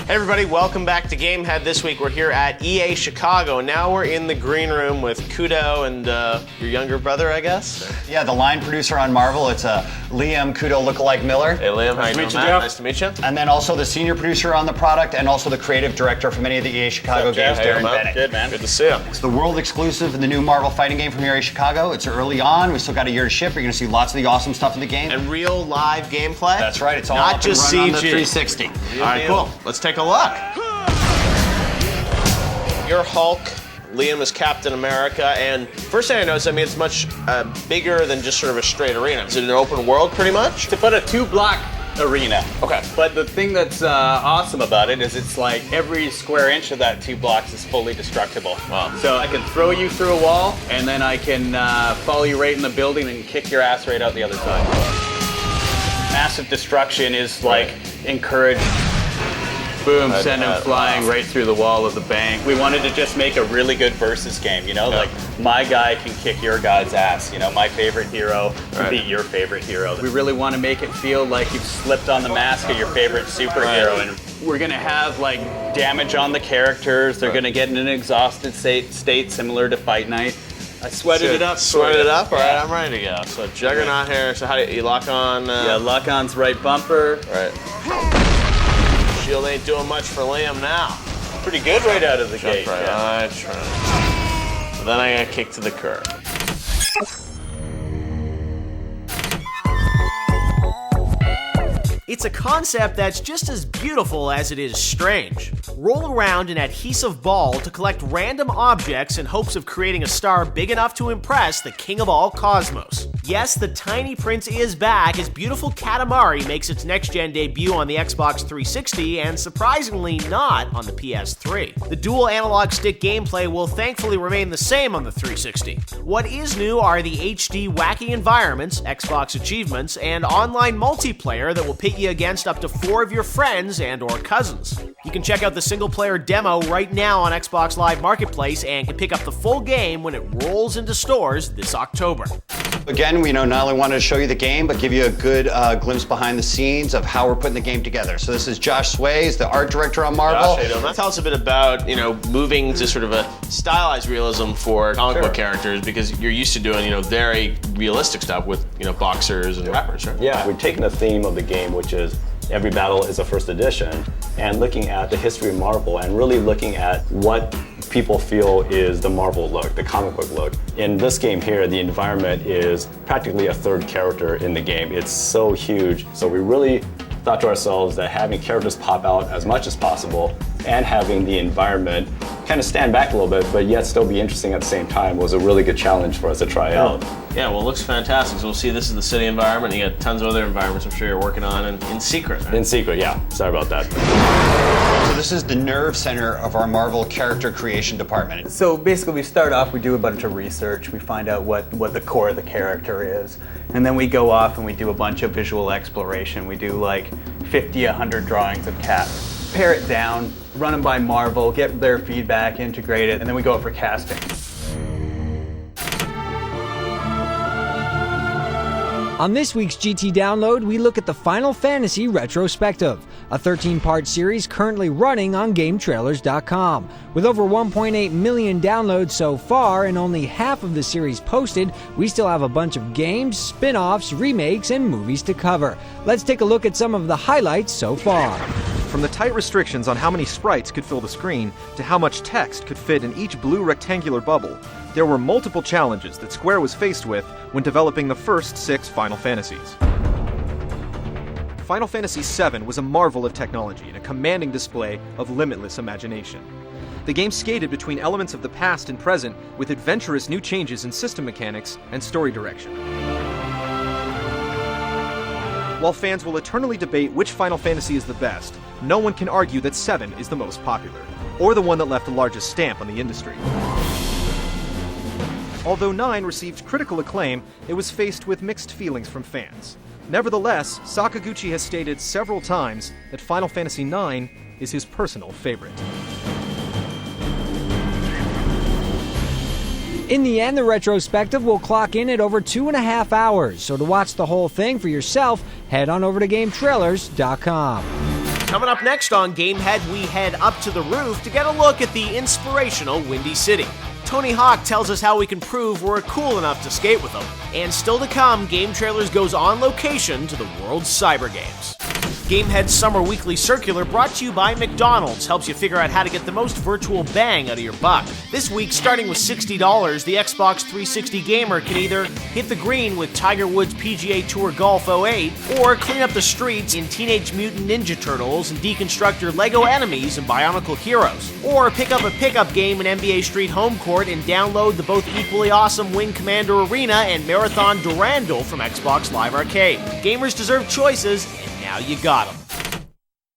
Hey everybody, welcome back to Gamehead. This week we're here at EA Chicago. Now we're in the green room with Kudo and your younger brother, I guess? Yeah, the line producer on Marvel. It's Liam Kudo lookalike Miller. Hey Liam, how you doing, Matt? Nice to meet you. And then also the senior producer on the product and also the creative director for many of the EA Chicago games, Darren Bennett. Good, man. Good to see you. It's the world exclusive in the new Marvel fighting game from EA Chicago. It's early on. We still got a year to ship. You're going to see lots of the awesome stuff in the game. And real live gameplay? That's right. It's all not up just and running CG. on the 360. All right, cool. Let's take a look. You're Hulk, Liam is Captain America, and first thing I noticed, it's much bigger than just sort of a straight arena. Is it an open world, pretty much? It's about a 2-block arena. Okay. But the thing that's awesome about it is it's like every square inch of that 2 blocks is fully destructible. Wow. So I can throw you through a wall, and then I can follow you right in the building and kick your ass right out the other side. Massive destruction is like encouraged. Boom, send him flying right through the wall of the bank. We wanted to just make a really good versus game, like my guy can kick your guy's ass, my favorite hero can beat your favorite hero. We really want to make it feel like you've slipped on the mask of your favorite superhero, and we're gonna have like damage on the characters. They're gonna get in an exhausted state sਮੇਰੇ to Fight Night. I sweated it up. Sweated it up? All right, I'm ready to go. So Juggernaut here, so how do you lock on? Yeah, lock on's right bumper. Right. Shield ain't doing much for Liam now. Pretty good right out of the gate. Right. Yeah. That's right. So then I got kicked to the curb. It's a concept that's just as beautiful as it is strange. Roll around an adhesive ball to collect random objects in hopes of creating a star big enough to impress the king of all cosmos. Yes, the tiny prince is back as beautiful Katamari makes its next-gen debut on the Xbox 360 and surprisingly not on the PS3. The dual analog stick gameplay will thankfully remain the same on the 360. What is new are the HD wacky environments, Xbox achievements, and online multiplayer that will pit you against up to 4 of your friends and or cousins. You can check out the single-player demo right now on Xbox Live Marketplace and can pick up the full game when it rolls into stores this October. Again, we not only wanted to show you the game, but give you a good glimpse behind the scenes of how we're putting the game together. So this is Josh Sway, he's the art director on Marvel. Josh, tell us a bit about, moving to sort of a stylized realism for comic book characters, because you're used to doing, very realistic stuff with, boxers and rappers, right? Yeah, we've taken the theme of the game, which is every battle is a first edition, and looking at the history of Marvel and really looking at what people feel is the Marvel look, the comic book look. In this game here, the environment is practically a third character in the game. It's so huge. So we really thought to ourselves that having characters pop out as much as possible and having the environment kind of stand back a little bit, but yet still be interesting at the same time was a really good challenge for us to try out. Yeah, well, it looks fantastic. So we'll see, this is the city environment. You got tons of other environments I'm sure you're working on in secret. Right? In secret, yeah. Sorry about that. So this is the nerve center of our Marvel character creation department. So basically we start off, we do a bunch of research, we find out what the core of the character is, and then we go off and we do a bunch of visual exploration. We do like 50, 100 drawings of Cap. Pare it down, run them by Marvel, get their feedback, integrate it, and then we go out for casting. On this week's GT Download, we look at the Final Fantasy Retrospective, a 13-part series currently running on GameTrailers.com. With over 1.8 million downloads so far and only half of the series posted, we still have a bunch of games, spin-offs, remakes, and movies to cover. Let's take a look at some of the highlights so far. From the tight restrictions on how many sprites could fill the screen to how much text could fit in each blue rectangular bubble, there were multiple challenges that Square was faced with when developing the first 6 Final Fantasies. Final Fantasy VII was a marvel of technology and a commanding display of limitless imagination. The game skated between elements of the past and present with adventurous new changes in system mechanics and story direction. While fans will eternally debate which Final Fantasy is the best, no one can argue that 7 is the most popular, or the one that left the largest stamp on the industry. Although 9 received critical acclaim, it was faced with mixed feelings from fans. Nevertheless, Sakaguchi has stated several times that Final Fantasy IX is his personal favorite. In the end, the retrospective will clock in at over 2.5 hours, so to watch the whole thing for yourself, head on over to GameTrailers.com. Coming up next on Gamehead, we head up to the roof to get a look at the inspirational Windy City. Tony Hawk tells us how we can prove we're cool enough to skate with them. And still to come, Game Trailers goes on location to the World's Cyber Games. Gamehead's Summer Weekly Circular, brought to you by McDonald's, helps you figure out how to get the most virtual bang out of your buck. This week, starting with $60, the Xbox 360 gamer can either hit the green with Tiger Woods PGA Tour Golf 08, or clean up the streets in Teenage Mutant Ninja Turtles and deconstruct your Lego enemies and Bionicle Heroes. Or pick up a pickup game in NBA Street Home Court and download the both equally awesome Wing Commander Arena and Marathon Durandal from Xbox Live Arcade. Gamers deserve choices, and now you got them.